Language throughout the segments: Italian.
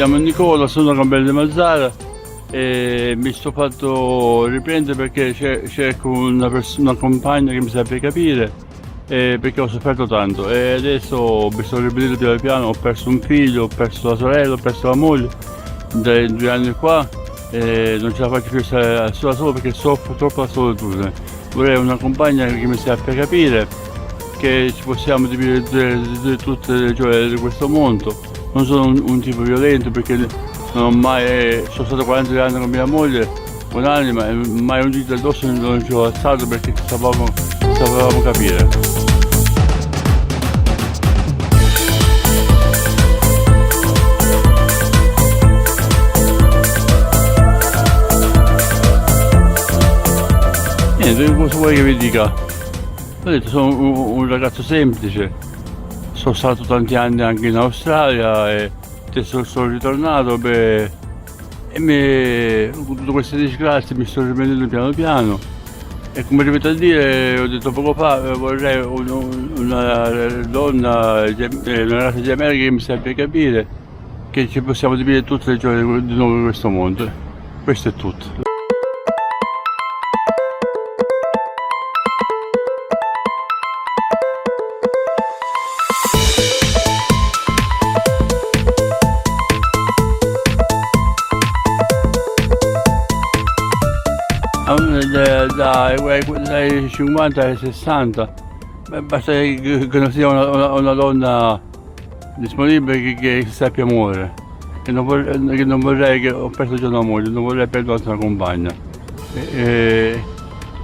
chiamo Nicola, sono Gambelli Mazzara e mi sto fatto riprendere perché cerco una compagna che mi sappia capire, perché ho sofferto tanto e adesso mi sto riprendendo piano piano, ho perso un figlio, ho perso la sorella, ho perso la moglie dai 2 anni qua e non ce la faccio più stare solo perché soffro troppo la solitudine. Vorrei una compagna che mi sappia capire, che ci possiamo dividere tutte le gioie di questo mondo. Non sono un tipo violento perché non ho mai, sono stato 40 anni con mia moglie, un'anima, e mai un dito addosso non ci ho alzato perché sapevamo capire. Niente, cosa vuoi che vi dica? Ho detto, sono un ragazzo semplice. Sono stato tanti anni anche in Australia e adesso sono ritornato e con tutte queste disgrazie mi sto riprendendo piano piano e come ripeto a dire, ho detto poco fa, vorrei una donna, una razza gemella che mi sappia capire, che ci possiamo dividere tutte le gioie di nuovo in questo mondo. Questo è tutto. Dai 50 ai 60, basta che non sia una donna disponibile che sappia muovere, che non vorrei che ho perso già una moglie, non vorrei perdere un'altra compagna.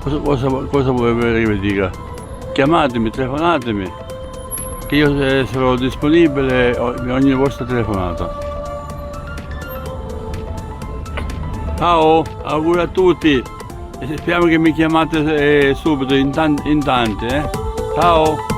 Cosa vuoi che vi dica? Chiamatemi, telefonatemi, che io sarò disponibile ogni vostra telefonata. Ciao, auguri a tutti! Speriamo che mi chiamate subito, in tanti, Ciao!